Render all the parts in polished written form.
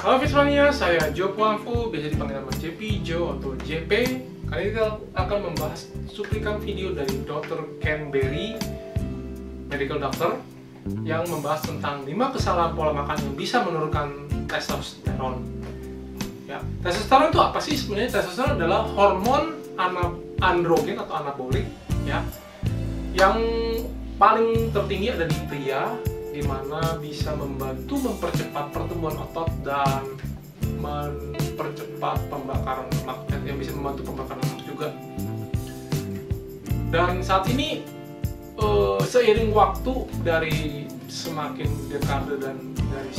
Halo Fismania, saya Joe Puangfu, biasa dipanggil nama JP, Joe atau JP. Kali ini kita akan membahas cuplikan video dari Dr. Ken Berry, medical doctor, yang membahas tentang 5 kesalahan pola makan yang bisa menurunkan testosteron. Ya, testosteron itu apa sih sebenarnya? Testosteron adalah hormon androgen atau anabolik, ya, yang paling tertinggi ada di pria, di mana bisa membantu mempercepat pertumbuhan otot dan mempercepat pembakaran lemak, yang bisa membantu pembakaran lemak juga. Dan saat ini seiring waktu dari semakin dekade dan dari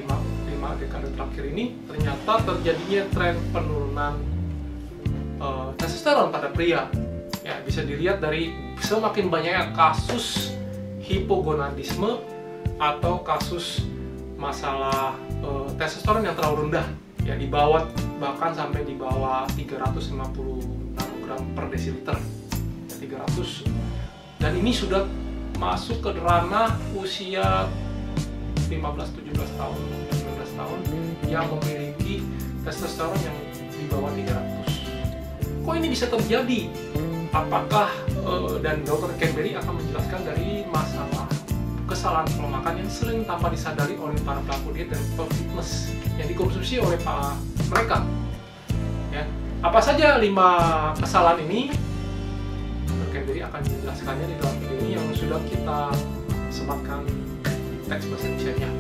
5 dekade terakhir ini, ternyata terjadinya tren penurunan testosteron pada pria. Ya, bisa dilihat dari semakin banyaknya kasus hipogonadisme atau kasus masalah testosteron yang terlalu rendah, ya, di bawah, bahkan sampai di bawah 350 nanogram per desiliter, ya, 300. Dan ini sudah masuk ke ranah usia 15, 17 tahun, 19 tahun yang memiliki testosteron yang di bawah 300. Kok ini bisa terjadi? Apakah dan Dr. Ken Berry akan menjelaskan dari masalah kesalahan pola makan yang sering tanpa disadari oleh para pelaku diet dan fitness yang dikonsumsi oleh mereka. Ya, apa saja 5 kesalahan ini? Dr. Ken Berry akan menjelaskannya di dalam video ini yang sudah kita sematkan teks bahasa Indonesia-nya.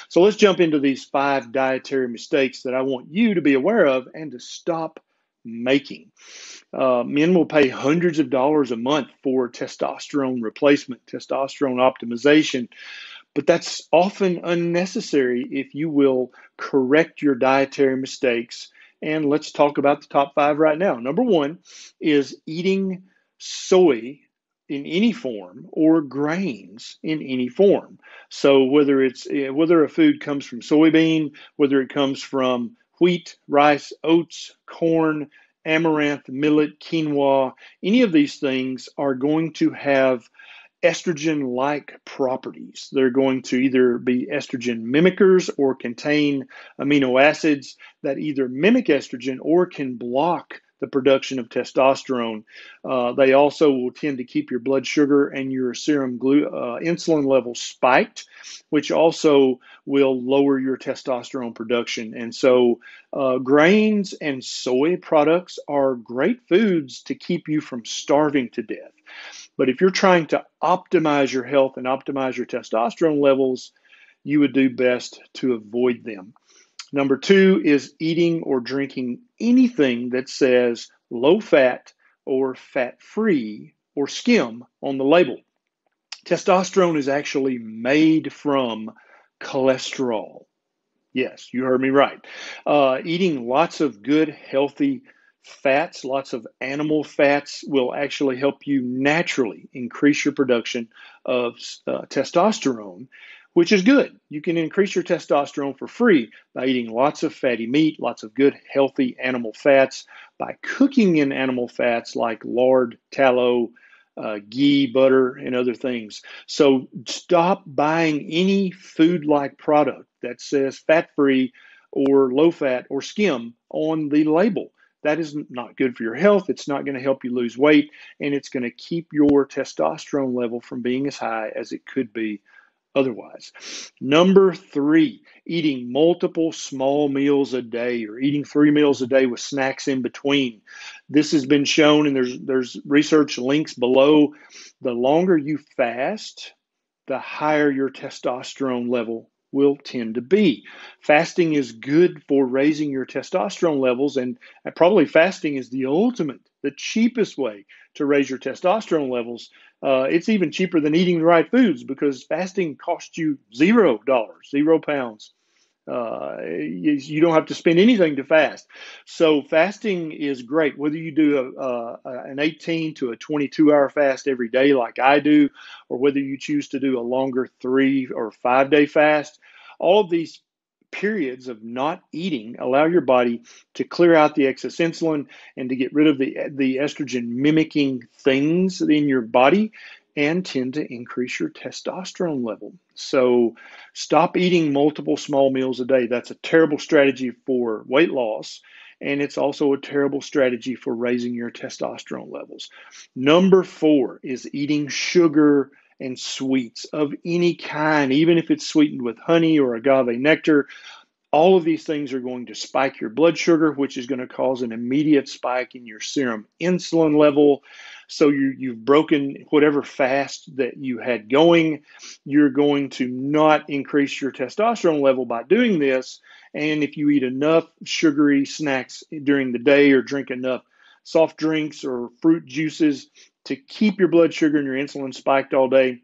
So let's jump into these 5 dietary mistakes that I want you to be aware of and to stop making. Men will pay hundreds of dollars a month for testosterone replacement, testosterone optimization, but that's often unnecessary if you will correct your dietary mistakes. And let's talk about the top 5 right now. Number 1 is eating soy in any form or grains in any form. So whether a food comes from soybean, whether it comes from wheat, rice, oats, corn, amaranth, millet, quinoa, any of these things are going to have estrogen-like properties. They're going to either be estrogen mimickers or contain amino acids that either mimic estrogen or can block the production of testosterone. They also will tend to keep your blood sugar and your serum insulin levels spiked, which also will lower your testosterone production. And so grains and soy products are great foods to keep you from starving to death. But if you're trying to optimize your health and optimize your testosterone levels, you would do best to avoid them. Number 2 is eating or drinking anything that says low fat or fat free or skim on the label. Testosterone is actually made from cholesterol. Yes, you heard me right. Eating lots of good, healthy fats, lots of animal fats will actually help you naturally increase your production of testosterone, which is good. You can increase your testosterone for free by eating lots of fatty meat, lots of good, healthy animal fats, by cooking in animal fats like lard, tallow, ghee, butter, and other things. So stop buying any food-like product that says fat-free or low-fat or skim on the label. That is not good for your health. It's not going to help you lose weight, and it's going to keep your testosterone level from being as high as it could be otherwise. Number 3, eating multiple small meals a day or eating 3 meals a day with snacks in between. This has been shown, and there's research links below. The longer you fast, the higher your testosterone level will tend to be. Fasting is good for raising your testosterone levels, and probably fasting is the ultimate, the cheapest way to raise your testosterone levels. It's even cheaper than eating the right foods because fasting costs you $0, £0. You don't have to spend anything to fast. So fasting is great, whether you do an 18 to a 22-hour fast every day like I do, or whether you choose to do a longer 3 or 5 day fast. All of these periods of not eating allow your body to clear out the excess insulin and to get rid of the estrogen mimicking things in your body. and tend to increase your testosterone level. So stop eating multiple small meals a day. That's a terrible strategy for weight loss, and it's also a terrible strategy for raising your testosterone levels. Number 4 is eating sugar and sweets of any kind, even if it's sweetened with honey or agave nectar. All of these things are going to spike your blood sugar, which is going to cause an immediate spike in your serum insulin level. So you've broken whatever fast that you had going. You're going to not increase your testosterone level by doing this. And if you eat enough sugary snacks during the day or drink enough soft drinks or fruit juices to keep your blood sugar and your insulin spiked all day,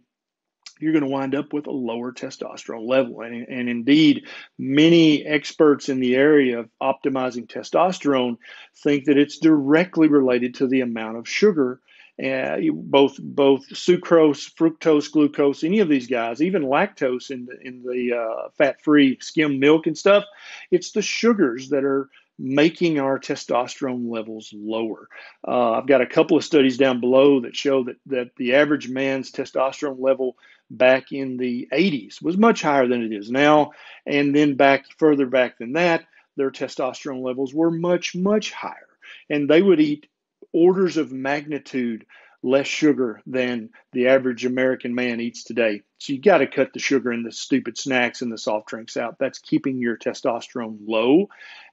you're going to wind up with a lower testosterone level. And indeed, many experts in the area of optimizing testosterone think that it's directly related to the amount of sugar, both sucrose, fructose, glucose, any of these guys, even lactose in the fat-free skim milk and stuff. It's the sugars that are making our testosterone levels lower. I've got a couple of studies down below that show that the average man's testosterone level back in the 80s was much higher than it is now. And then further back than that, their testosterone levels were much, much higher. And they would eat orders of magnitude less sugar than the average American man eats today. So you got to cut the sugar and the stupid snacks and the soft drinks out. That's keeping your testosterone low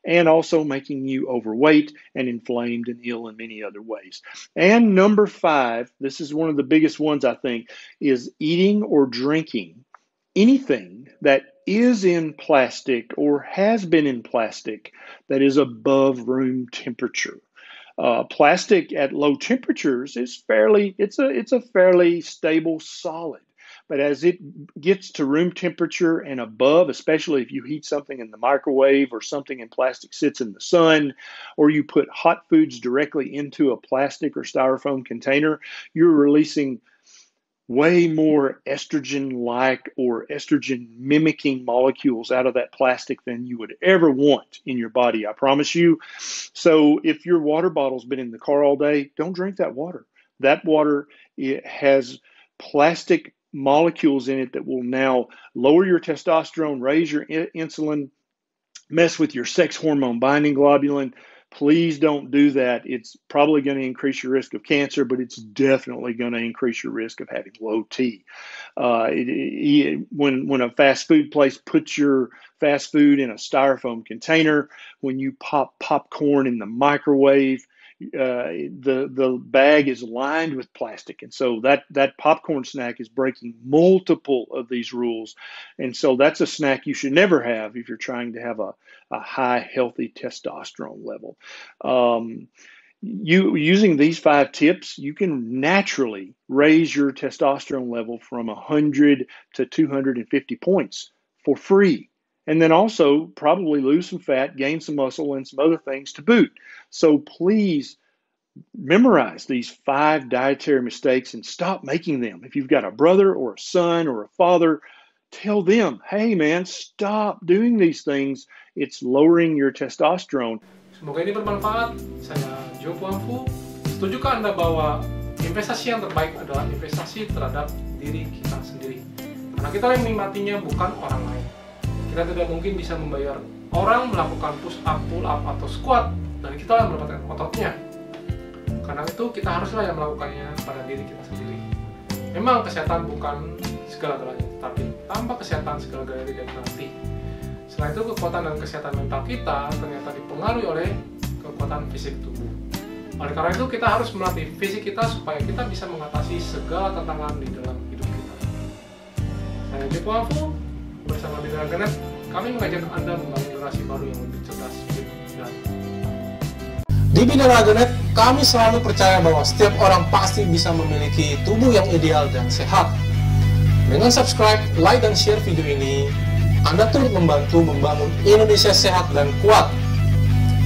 and also making you overweight and inflamed and ill in many other ways. And number 5, this is one of the biggest ones I think, is eating or drinking anything that is in plastic or has been in plastic that is above room temperature. Plastic at low temperatures is it's a fairly stable solid. But as it gets to room temperature and above, especially if you heat something in the microwave or something in plastic sits in the sun, or you put hot foods directly into a plastic or styrofoam container, you're releasing way more estrogen-like or estrogen-mimicking molecules out of that plastic than you would ever want in your body, I promise you. So if your water bottle's been in the car all day, don't drink that water. That water, it has plastic molecules in it that will now lower your testosterone, raise your insulin, mess with your sex hormone binding globulin. Please don't do that. It's probably going to increase your risk of cancer, but it's definitely going to increase your risk of having low T. When a fast food place puts your fast food in a styrofoam container, when you pop popcorn in the microwave, the bag is lined with plastic, and so that popcorn snack is breaking multiple of these rules, and so that's a snack you should never have if you're trying to have a high healthy testosterone level. Using these 5 tips, you can naturally raise your testosterone level from 100 to 250 points for free. And then also probably lose some fat, gain some muscle, and some other things to boot. So please memorize these 5 dietary mistakes and stop making them. If you've got a brother or a son or a father, tell them, hey man, stop doing these things. It's lowering your testosterone. Semoga ini bermanfaat. Saya Joe Puangfu. Setujukah Anda bahwa investasi yang terbaik adalah investasi terhadap diri kita sendiri? Karena kita yang menikmatinya, bukan orang lain. Kita tidak mungkin bisa membayar orang melakukan push up, pull up, atau squat, dan kita yang mendapatkan ototnya. Karena itu kita haruslah yang melakukannya pada diri kita sendiri. Memang kesehatan bukan segala-galanya, tapi tanpa kesehatan segala-galanya tidak berarti. Selain itu, kekuatan dan kesehatan mental kita ternyata dipengaruhi oleh kekuatan fisik tubuh. Oleh karena itu, kita harus melatih fisik kita supaya kita bisa mengatasi segala tantangan di dalam hidup kita. Saya Joe Puangfu. Bersama BINARAGA.NET, kami mengajak Anda membangun generasi baru yang lebih cerdas, fit, dan di BINARAGA.NET, kami selalu percaya bahwa setiap orang pasti bisa memiliki tubuh yang ideal dan sehat. Dengan subscribe, like, dan share video ini, Anda turut membantu membangun Indonesia sehat dan kuat.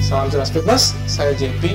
Salam cerdas fitness, saya JP.